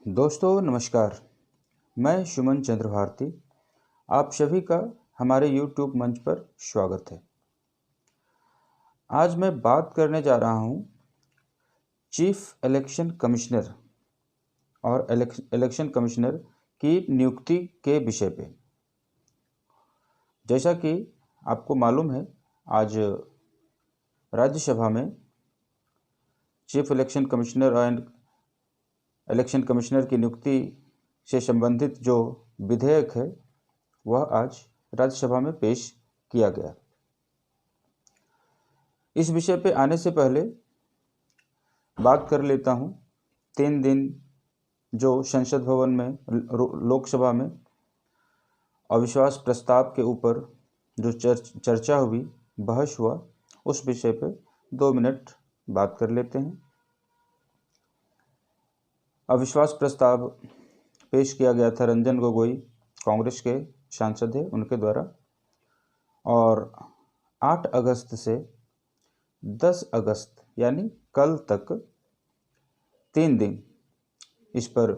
दोस्तों नमस्कार। मैं सुमन चंद्र भारती। आप सभी का हमारे YouTube मंच पर स्वागत है। आज मैं बात करने जा रहा हूँ चीफ इलेक्शन कमिश्नर और इलेक्शन कमिश्नर की नियुक्ति के विषय पे। जैसा कि आपको मालूम है, आज राज्यसभा में chief election commissioner and election commissioner की नियुक्ति से संबंधित जो विधेयक है वह आज राज्यसभा में पेश किया गया। इस विषय पे आने से पहले बात कर लेता हूँ 3 दिन जो संसद भवन में लोकसभा में अविश्वास प्रस्ताव के ऊपर जो चर्चा हुई, बहस हुआ, उस विषय पे 2 मिनट बात कर लेते हैं। अविश्वास प्रस्ताव पेश किया गया था रंजन गोगोई, कांग्रेस के सांसद हैं, उनके द्वारा, और 8 अगस्त से 10 अगस्त यानी कल तक 3 दिन इस पर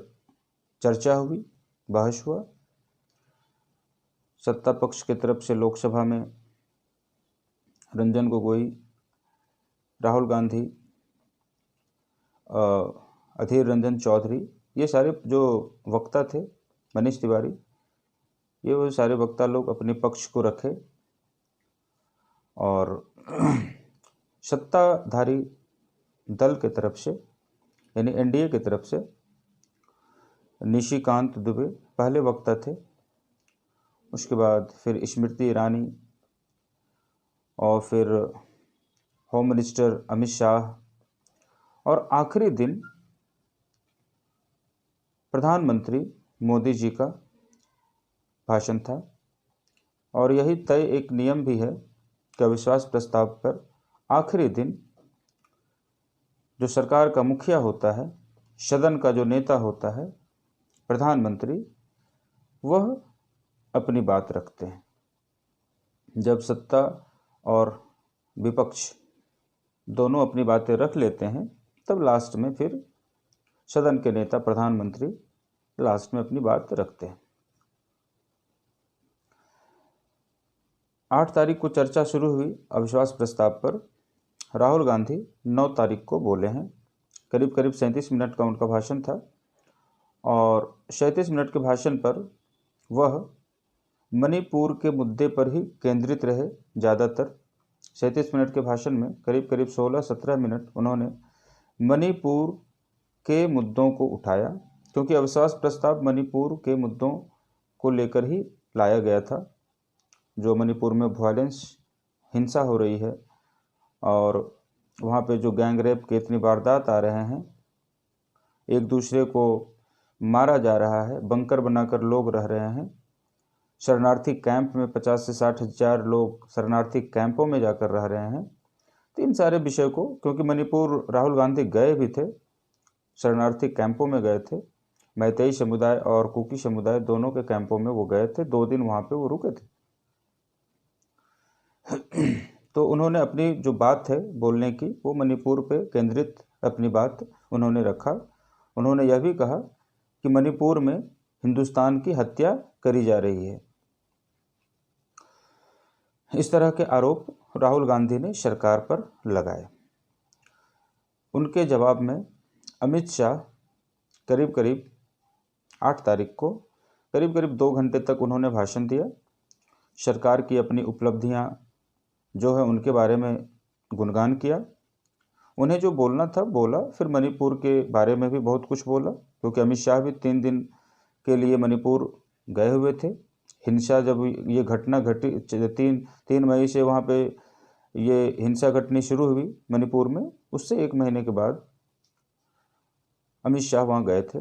चर्चा हुई, बहस हुआ। सत्ता पक्ष की तरफ से लोकसभा में रंजन गोगोई, राहुल गांधी, अधीर रंजन चौधरी, ये सारे जो वक्ता थे, मनीष तिवारी, ये वो सारे वक्ता लोग अपने पक्ष को रखे। और सत्ताधारी दल के तरफ से यानी एनडीए की तरफ से निशिकांत दुबे पहले वक्ता थे। उसके बाद फिर स्मृति ईरानी और फिर होम मिनिस्टर अमित शाह, और आखिरी दिन प्रधानमंत्री मोदी जी का भाषण था। और यही तय एक नियम भी है कि अविश्वास प्रस्ताव पर आखिरी दिन जो सरकार का मुखिया होता है, सदन का जो नेता होता है, प्रधानमंत्री, वह अपनी बात रखते हैं। जब सत्ता और विपक्ष दोनों अपनी बातें रख लेते हैं, तब लास्ट में फिर सदन के नेता प्रधानमंत्री लास्ट में अपनी बात रखते हैं। 8 तारीख को चर्चा शुरू हुई अविश्वास प्रस्ताव पर। राहुल गांधी 9 तारीख को बोले हैं। करीब 37 मिनट का उनका भाषण था, और 37 मिनट के भाषण पर वह मणिपुर के मुद्दे पर ही केंद्रित रहे ज़्यादातर। 37 मिनट के भाषण में करीब 16-17 मिनट उन्होंने मणिपुर के मुद्दों को उठाया, क्योंकि अविश्वास प्रस्ताव मणिपुर के मुद्दों को लेकर ही लाया गया था। जो मणिपुर में वायलेंस, हिंसा हो रही है, और वहाँ पे जो गैंग रेप के इतनी वारदात आ रहे हैं, एक दूसरे को मारा जा रहा है, बंकर बनाकर लोग रह रहे हैं, शरणार्थी कैंप में 50 से 60 हज़ार लोग शरणार्थी कैंपों में जाकर रह रहे हैं। तो इन सारे विषय को, क्योंकि मणिपुर राहुल गांधी गए भी थे, शरणार्थी कैंपों में गए थे, मैतेई समुदाय और कुकी समुदाय दोनों के कैंपों में वो गए थे, 2 दिन वहाँ पे वो रुके थे। तो उन्होंने अपनी जो बात है बोलने की, वो मणिपुर पे केंद्रित अपनी बात उन्होंने रखा। उन्होंने यह भी कहा कि मणिपुर में हिंदुस्तान की हत्या करी जा रही है। इस तरह के आरोप राहुल गांधी ने सरकार पर लगाए। उनके जवाब में अमित शाह करीब 8 तारीख को करीब 2 घंटे तक उन्होंने भाषण दिया। सरकार की अपनी उपलब्धियां जो है उनके बारे में गुणगान किया। उन्हें जो बोलना था बोला, फिर मणिपुर के बारे में भी बहुत कुछ बोला, क्योंकि अमित शाह भी 3 दिन के लिए मणिपुर गए हुए थे। हिंसा जब ये घटना घटी 3 मई से वहाँ पे ये हिंसा घटनी शुरू हुई मणिपुर में, उससे 1 महीने के बाद अमित शाह वहाँ गए थे।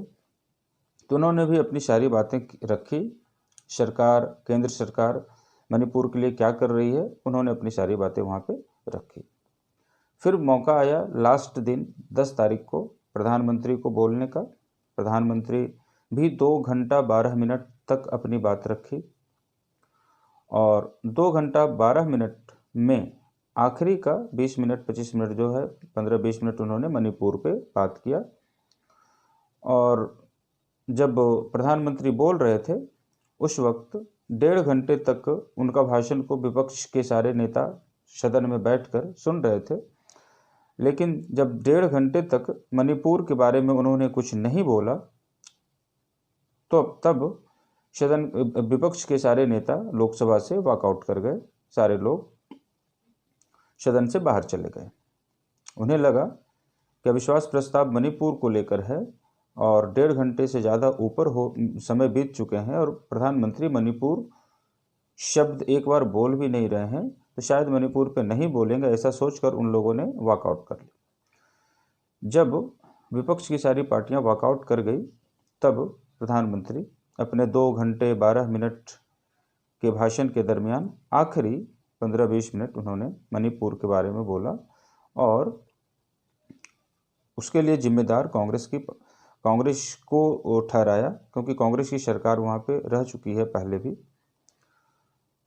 तो उन्होंने भी अपनी सारी बातें रखी। सरकार, केंद्र सरकार मणिपुर के लिए क्या कर रही है, उन्होंने अपनी सारी बातें वहाँ पे रखी। फिर मौका आया लास्ट दिन 10 तारीख को प्रधानमंत्री को बोलने का। प्रधानमंत्री भी 2 घंटा 12 मिनट तक अपनी बात रखी, और 2 घंटा 12 मिनट में आखिरी का 20 मिनट 25 मिनट जो है 15-20 मिनट उन्होंने मणिपुर पे बात किया। और जब प्रधानमंत्री बोल रहे थे उस वक्त 1.5 घंटे तक उनका भाषण को विपक्ष के सारे नेता सदन में बैठकर सुन रहे थे, लेकिन जब 1.5 घंटे तक मणिपुर के बारे में उन्होंने कुछ नहीं बोला तो तब सदन विपक्ष के सारे नेता लोकसभा से वॉकआउट कर गए। सारे लोग सदन से बाहर चले गए। उन्हें लगा कि अविश्वास प्रस्ताव मणिपुर को लेकर है और 1.5 घंटे से ज़्यादा ऊपर समय बीत चुके हैं और प्रधानमंत्री मणिपुर शब्द एक बार बोल भी नहीं रहे हैं, तो शायद मणिपुर पे नहीं बोलेंगे, ऐसा सोचकर उन लोगों ने वॉकआउट कर लिया। जब विपक्ष की सारी पार्टियां वॉकआउट कर गई तब प्रधानमंत्री अपने 2 घंटे 12 मिनट के भाषण के दरमियान आखिरी 15-20 मिनट उन्होंने मणिपुर के बारे में बोला और उसके लिए जिम्मेदार कांग्रेस को ठहराया, क्योंकि कांग्रेस की सरकार वहाँ पे रह चुकी है पहले भी,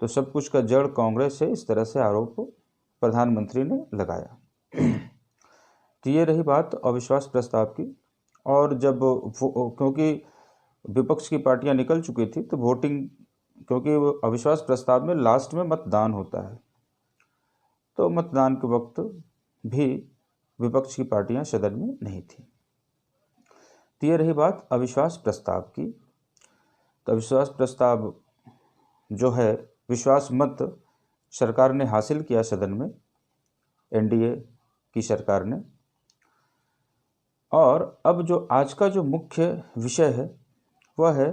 तो सब कुछ का जड़ कांग्रेस है, इस तरह से आरोप प्रधानमंत्री ने लगाया। तो ये रही बात अविश्वास प्रस्ताव की। और जब क्योंकि विपक्ष की पार्टियां निकल चुकी थी तो वोटिंग, क्योंकि अविश्वास प्रस्ताव में लास्ट में मतदान होता है, तो मतदान के वक्त भी विपक्ष की पार्टियां सदन में नहीं थी। तो ये रही बात अविश्वास प्रस्ताव की। तो अविश्वास प्रस्ताव जो है, विश्वास मत सरकार ने हासिल किया सदन में, एनडीए की सरकार ने। और अब जो आज का जो मुख्य विषय है वह है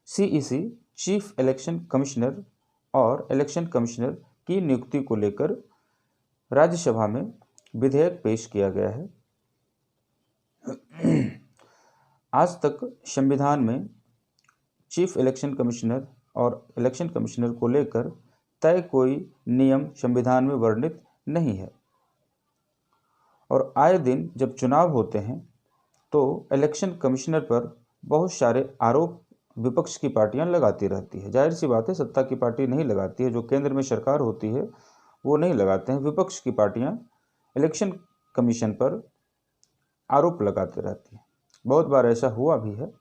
सीईसी चीफ इलेक्शन कमिश्नर और इलेक्शन कमिश्नर की नियुक्ति को लेकर राज्यसभा में विधेयक पेश किया गया है। आज तक संविधान में चीफ इलेक्शन कमिश्नर और इलेक्शन कमिश्नर को लेकर तय कोई नियम संविधान में वर्णित नहीं है और आए दिन जब चुनाव होते हैं तो इलेक्शन कमिश्नर पर बहुत सारे आरोप विपक्ष की पार्टियां लगाती रहती है। जाहिर सी बात है, सत्ता की पार्टी नहीं लगाती है, जो केंद्र में सरकार होती है वो नहीं लगाते हैं। विपक्ष की पार्टियां इलेक्शन कमीशन पर आरोप लगाते रहती हैं। बहुत बार ऐसा हुआ भी है।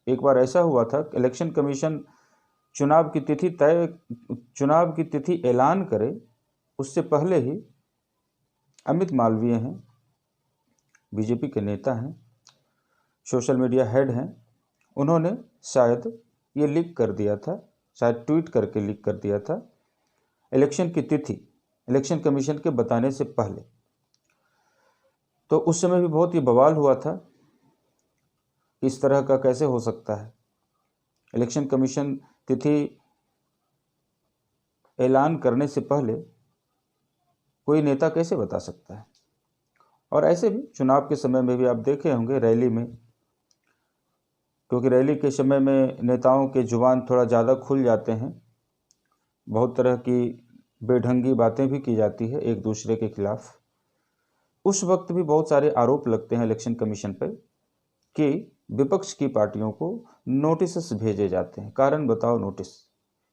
एक बार ऐसा हुआ था कि इलेक्शन कमीशन चुनाव की तिथि ऐलान करे उससे पहले ही अमित मालवीय हैं, बीजेपी के नेता हैं, सोशल मीडिया हेड हैं, उन्होंने शायद ये लीक कर दिया था, शायद ट्वीट करके लीक कर दिया था इलेक्शन की तिथि इलेक्शन कमीशन के बताने से पहले। तो उस समय भी बहुत ही बवाल हुआ था, इस तरह का कैसे हो सकता है, इलेक्शन कमीशन तिथि ऐलान करने से पहले कोई नेता कैसे बता सकता है। और ऐसे भी चुनाव के समय में भी आप देखे होंगे रैली में, क्योंकि रैली के समय में नेताओं के जुबान थोड़ा ज़्यादा खुल जाते हैं, बहुत तरह की बेढंगी बातें भी की जाती है एक दूसरे के खिलाफ। उस वक्त भी बहुत सारे आरोप लगते हैं इलेक्शन कमीशन पर कि विपक्ष की पार्टियों को नोटिस भेजे जाते हैं, कारण बताओ नोटिस,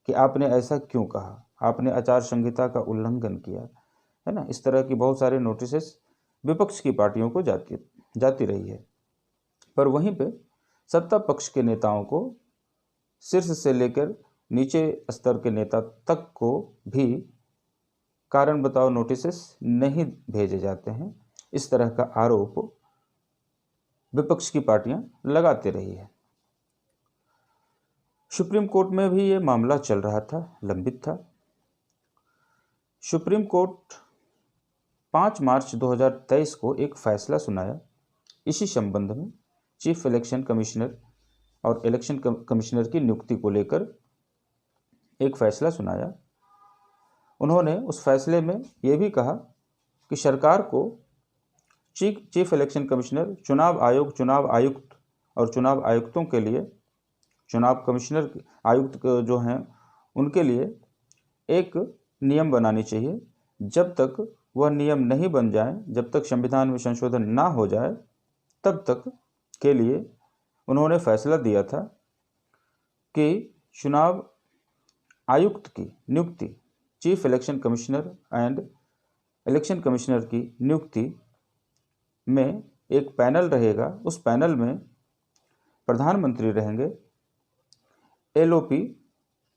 कि आपने ऐसा क्यों कहा, आपने आचार संहिता का उल्लंघन किया है ना। इस तरह की बहुत सारे नोटिस विपक्ष की पार्टियों को जाती रही है। पर वहीं पे सत्ता पक्ष के नेताओं को, शीर्ष से लेकर नीचे स्तर के नेता तक को भी कारण बताओ नोटिस नहीं भेजे जाते हैं। इस तरह का आरोप विपक्ष की पार्टियां लगाते रही है। सुप्रीम कोर्ट में भी ये मामला चल रहा था, लंबित था। सुप्रीम कोर्ट 5 मार्च 2023 को एक फैसला सुनाया इसी संबंध में, चीफ इलेक्शन कमिश्नर और इलेक्शन कमिश्नर की नियुक्ति को लेकर एक फैसला सुनाया। उन्होंने उस फैसले में ये भी कहा कि सरकार को चीफ इलेक्शन कमिश्नर, चुनाव आयोग, चुनाव आयुक्त और चुनाव आयुक्तों के लिए, चुनाव कमिश्नर आयुक्त जो हैं उनके लिए एक नियम बनानी चाहिए। जब तक वह नियम नहीं बन जाए, जब तक संविधान में संशोधन ना हो जाए, तब तक के लिए उन्होंने फैसला दिया था कि चुनाव आयुक्त की नियुक्ति, chief election commissioner and election commissioner की नियुक्ति में एक पैनल रहेगा। उस पैनल में प्रधानमंत्री रहेंगे LOP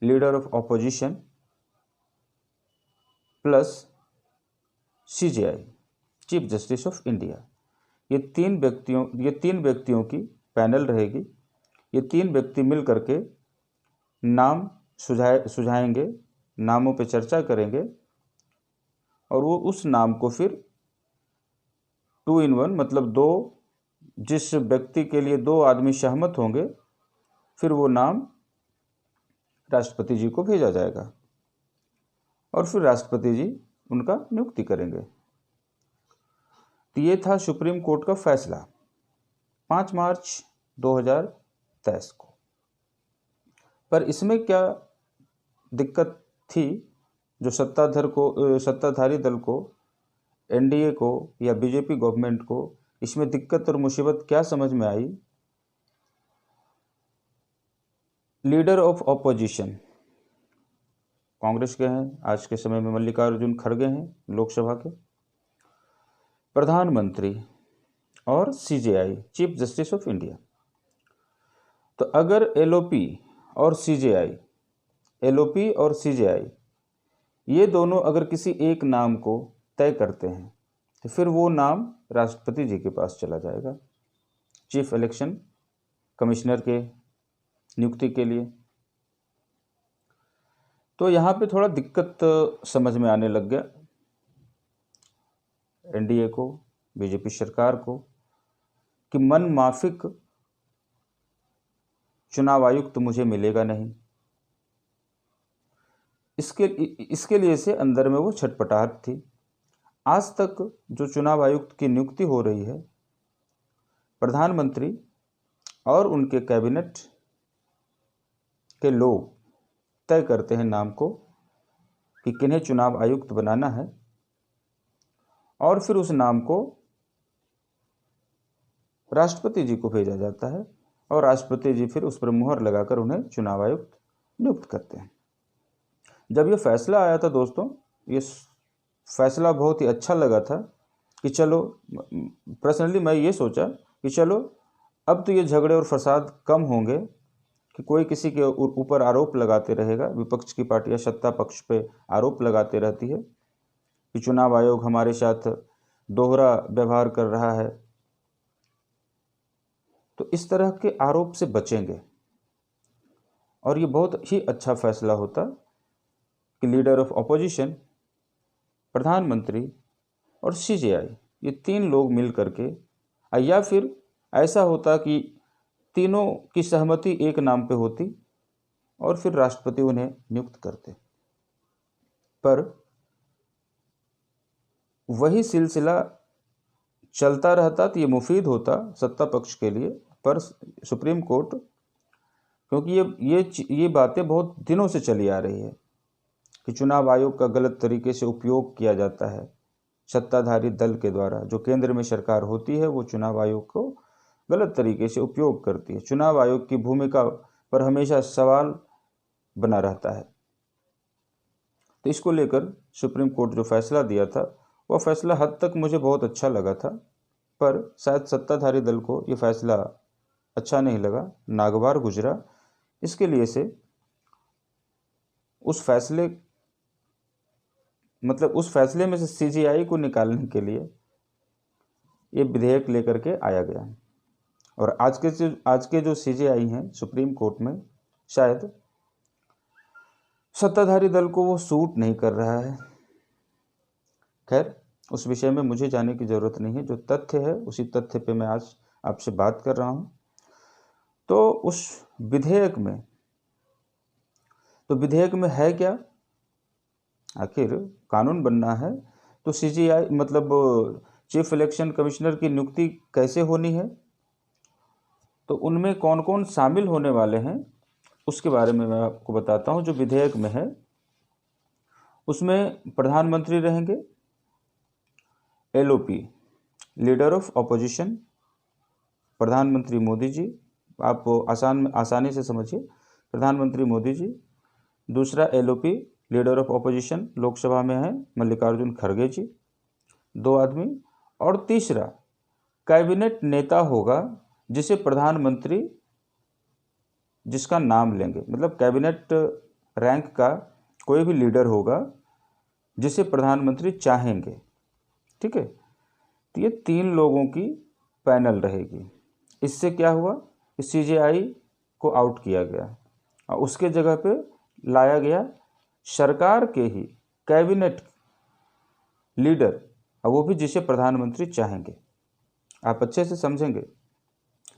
leader of opposition plus CJI chief justice of India. ये तीन व्यक्तियों की पैनल रहेगी। ये तीन व्यक्ति मिल करके नाम सुझाएंगे, नामों पे चर्चा करेंगे और वो उस नाम को फिर 2 in 1 मतलब जिस व्यक्ति के लिए 2 आदमी सहमत होंगे, फिर वो नाम राष्ट्रपति जी को भेजा जाएगा और फिर राष्ट्रपति जी उनका नियुक्ति करेंगे। तो ये था सुप्रीम कोर्ट का फैसला 5 मार्च 2023 को। पर इसमें क्या दिक्कत थी जो सत्ताधारी दल को, NDA को या BJP गवर्नमेंट को इसमें दिक्कत और मुसीबत क्या समझ में आई? लीडर ऑफ ऑपोजिशन कांग्रेस के हैं, आज के समय में मल्लिकार्जुन खड़गे हैं लोकसभा के, प्रधानमंत्री और CJI chief justice of India. तो अगर LOP और CJI ये दोनों अगर किसी एक नाम को तय करते हैं तो फिर वो नाम राष्ट्रपति जी के पास चला जाएगा चीफ इलेक्शन कमिश्नर के नियुक्ति के लिए। तो यहाँ पे थोड़ा दिक्कत समझ में आने लग गया NDA को, BJP सरकार को, कि मन माफिक चुनाव आयुक्त मुझे मिलेगा नहीं। इसके लिए से अंदर में वो छटपटाहट थी। आज तक जो चुनाव आयुक्त की नियुक्ति हो रही है, प्रधानमंत्री और उनके कैबिनेट के लोग तय करते हैं नाम को कि किन्हें चुनाव आयुक्त बनाना है और फिर उस नाम को राष्ट्रपति जी को भेजा जाता है और राष्ट्रपति जी फिर उस पर मुहर लगाकर उन्हें चुनाव आयुक्त नियुक्त करते हैं। जब ये फैसला आया था दोस्तों, ये फैसला बहुत ही अच्छा लगा था कि चलो, पर्सनली मैं ये सोचा कि चलो अब तो ये झगड़े और फसाद कम होंगे कि कोई किसी के ऊपर आरोप लगाते रहेगा। विपक्ष की पार्टियां सत्ता पक्ष पे आरोप लगाते रहती है कि चुनाव आयोग हमारे साथ दोहरा व्यवहार कर रहा है। तो इस तरह के आरोप से बचेंगे और ये बहुत ही अच्छा फैसला होता कि लीडर ऑफ ऑपोजिशन, प्रधानमंत्री और CJI ये तीन लोग मिल करके, या फिर ऐसा होता कि तीनों की सहमति एक नाम पे होती और फिर राष्ट्रपति उन्हें नियुक्त करते। पर वही सिलसिला चलता रहता तो ये मुफीद होता सत्ता पक्ष के लिए। पर सुप्रीम कोर्ट, क्योंकि ये बातें बहुत दिनों से चली आ रही है कि चुनाव आयोग का गलत तरीके से उपयोग किया जाता है सत्ताधारी दल के द्वारा। जो केंद्र में सरकार होती है वो चुनाव आयोग को गलत तरीके से उपयोग करती है। चुनाव आयोग की भूमिका पर हमेशा सवाल बना रहता है। तो इसको लेकर सुप्रीम कोर्ट जो फैसला दिया था, वह फैसला हद तक मुझे बहुत अच्छा लगा था। पर शायद सत्ताधारी दल को ये फैसला अच्छा नहीं लगा, नागवार गुजरा। इसके लिए से उस फैसले में से CJI को निकालने के लिए ये विधेयक लेकर के आया गया। और आज के जो CJI हैं सुप्रीम कोर्ट में, शायद सत्ताधारी दल को वो सूट नहीं कर रहा है। खैर, उस विषय में मुझे जाने की ज़रूरत नहीं है। जो तथ्य है उसी तथ्य पे मैं आज आपसे बात कर रहा हूँ। तो उस विधेयक में है क्या? आखिर कानून बनना है तो CJI मतलब चीफ इलेक्शन कमिश्नर की नियुक्ति कैसे होनी है, तो उनमें कौन कौन शामिल होने वाले हैं उसके बारे में मैं आपको बताता हूं। जो विधेयक में है उसमें प्रधानमंत्री रहेंगे, LOP लीडर ऑफ ऑपोजिशन प्रधानमंत्री मोदी जी, आप आसानी से समझिए, प्रधानमंत्री मोदी जी। दूसरा LOP leader of opposition Lok Sabha में है मल्लिकार्जुन खड़गे जी, 2 आदमी। और तीसरा कैबिनेट नेता होगा जिसे प्रधानमंत्री जिसका नाम लेंगे, मतलब कैबिनेट रैंक का कोई भी लीडर होगा जिसे प्रधानमंत्री चाहेंगे। ठीक है, तो ये 3 लोगों की पैनल रहेगी। इससे क्या हुआ कि सीजेआई को आउट किया गया और उसके जगह पे लाया गया सरकार के ही कैबिनेट लीडर, और वो भी जिसे प्रधानमंत्री चाहेंगे। आप अच्छे से समझेंगे।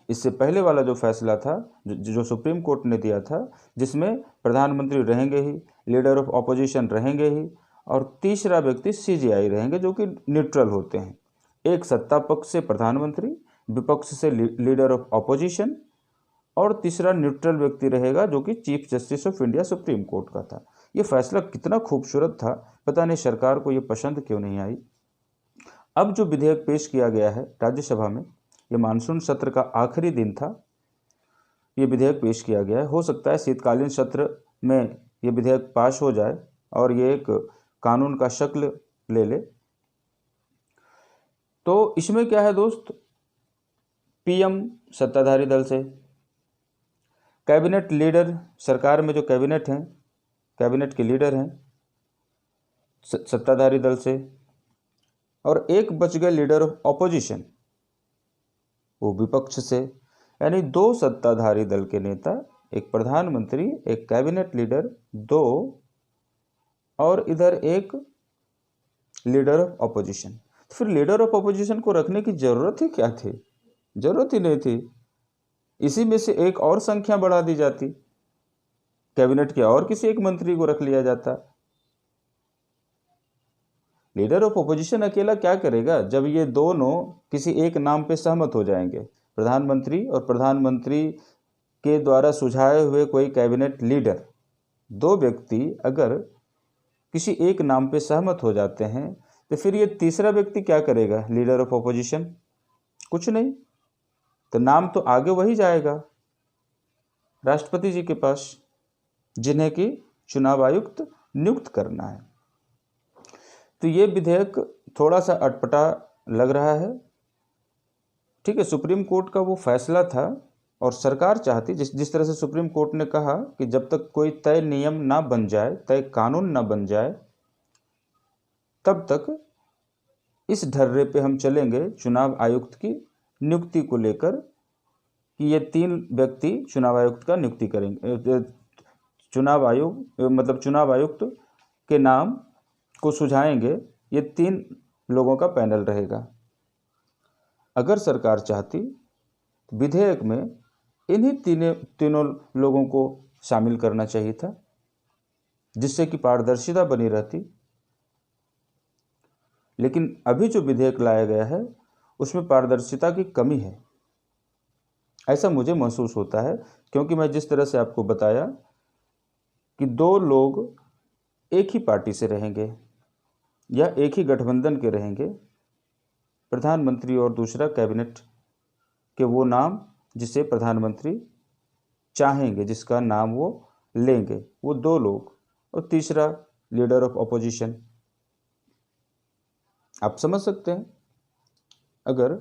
इससे पहले वाला जो फैसला था जो सुप्रीम कोर्ट ने दिया था, जिसमें प्रधानमंत्री रहेंगे ही, लीडर ऑफ ऑपोजिशन रहेंगे ही, और तीसरा व्यक्ति सीजेआई रहेंगे जो कि न्यूट्रल होते हैं। एक सत्ता पक्ष से प्रधानमंत्री, विपक्ष से लीडर ऑफ ऑपोजिशन, और तीसरा न्यूट्रल व्यक्ति रहेगा जो कि chief justice of India supreme court का था। ये फैसला कितना खूबसूरत था, पता नहीं सरकार को ये पसंद क्यों नहीं आई। अब जो विधेयक पेश किया गया है राज्यसभा में, ये मानसून सत्र का आखिरी दिन था, ये विधेयक पेश किया गया है। हो सकता है शीतकालीन सत्र में ये विधेयक पास हो जाए और ये एक कानून का शक्ल ले ले। तो इसमें क्या है दोस्त, पीएम सत्ताधारी दल से, कैबिनेट लीडर, सरकार में जो कैबिनेट हैं, कैबिनेट के लीडर हैं सत्ताधारी दल से, और एक बच गए लीडर ऑफ ऑपोजिशन, वो विपक्ष से। यानी 2 सत्ताधारी दल के नेता, एक प्रधानमंत्री, एक कैबिनेट लीडर, 2, और इधर एक लीडर ऑफ ऑपोजिशन। तो फिर लीडर ऑफ ऑपोजिशन को रखने की जरूरत ही क्या थी? जरूरत ही नहीं थी। इसी में से एक और संख्या बढ़ा दी जाती, कैबिनेट के और किसी एक मंत्री को रख लिया जाता। लीडर ऑफ ऑपोजिशन अकेला क्या करेगा जब ये दोनों किसी एक नाम पे सहमत हो जाएंगे? प्रधानमंत्री और प्रधानमंत्री के द्वारा सुझाए हुए कोई कैबिनेट लीडर, 2 व्यक्ति अगर किसी एक नाम पे सहमत हो जाते हैं, तो फिर ये तीसरा व्यक्ति क्या करेगा? लीडर ऑफ ऑपोजिशन कुछ नहीं, तो नाम तो आगे वही जाएगा राष्ट्रपति जी के पास, जिन्हें कि चुनाव आयुक्त नियुक्त करना है। तो ये विधेयक थोड़ा सा अटपटा लग रहा है। ठीक है, सुप्रीम कोर्ट का वो फैसला था और सरकार चाहती, जिस तरह से सुप्रीम कोर्ट ने कहा कि जब तक कोई तय नियम ना बन जाए, तय कानून ना बन जाए, तब तक इस ढर्रे पे हम चलेंगे चुनाव आयुक्त की नियुक्ति को लेकर कि ये 3 व्यक्ति चुनाव आयुक्त का नियुक्ति करेंगे। चुनाव आयुक्त के नाम को सुझाएंगे, ये 3 लोगों का पैनल रहेगा। अगर सरकार चाहती तो विधेयक में इन्हीं तीनों लोगों को शामिल करना चाहिए था, जिससे कि पारदर्शिता बनी रहती। लेकिन अभी जो विधेयक लाया गया है उसमें पारदर्शिता की कमी है, ऐसा मुझे महसूस होता है। क्योंकि मैं जिस तरह से आपको बताया कि 2 लोग एक ही पार्टी से रहेंगे या एक ही गठबंधन के रहेंगे, प्रधानमंत्री और दूसरा कैबिनेट के वो नाम जिसे प्रधानमंत्री चाहेंगे, जिसका नाम वो लेंगे, वो 2 लोग, और तीसरा लीडर ऑफ ऑपोजिशन। आप समझ सकते हैं। अगर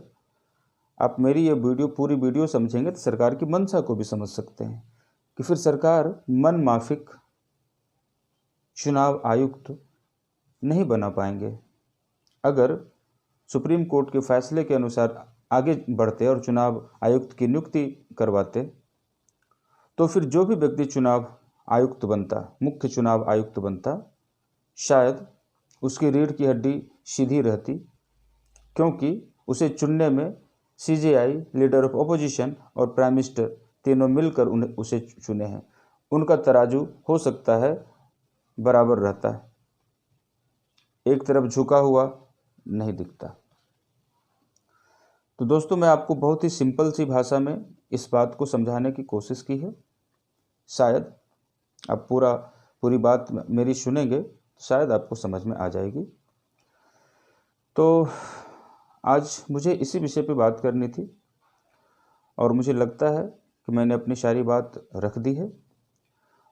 आप मेरी ये पूरी वीडियो समझेंगे तो सरकार की मंशा को भी समझ सकते हैं कि फिर सरकार मन माफिक चुनाव आयुक्त नहीं बना पाएंगे। अगर सुप्रीम कोर्ट के फैसले के अनुसार आगे बढ़ते और चुनाव आयुक्त की नियुक्ति करवाते, तो फिर जो भी व्यक्ति चुनाव आयुक्त बनता, मुख्य चुनाव आयुक्त बनता, शायद उसकी रीढ़ की हड्डी सीधी रहती, क्योंकि उसे चुनने में सीजेआई, लीडर ऑफ ऑपोजिशन और प्राइम मिनिस्टर तीनों मिलकर उसे चुने हैं। उनका तराजू हो सकता है बराबर रहता है, एक तरफ झुका हुआ नहीं दिखता। तो दोस्तों, मैं आपको बहुत ही सिंपल सी भाषा में इस बात को समझाने की कोशिश की है। शायद आप पूरी बात मेरी सुनेंगे तो शायद आपको समझ में आ जाएगी। तो आज मुझे इसी विषय पे बात करनी थी और मुझे लगता है कि मैंने अपनी सारी बात रख दी है,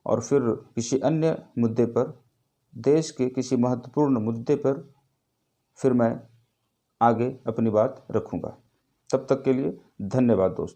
और फिर किसी अन्य मुद्दे पर, देश के किसी महत्वपूर्ण मुद्दे पर फिर मैं आगे अपनी बात रखूँगा। तब तक के लिए धन्यवाद दोस्तों।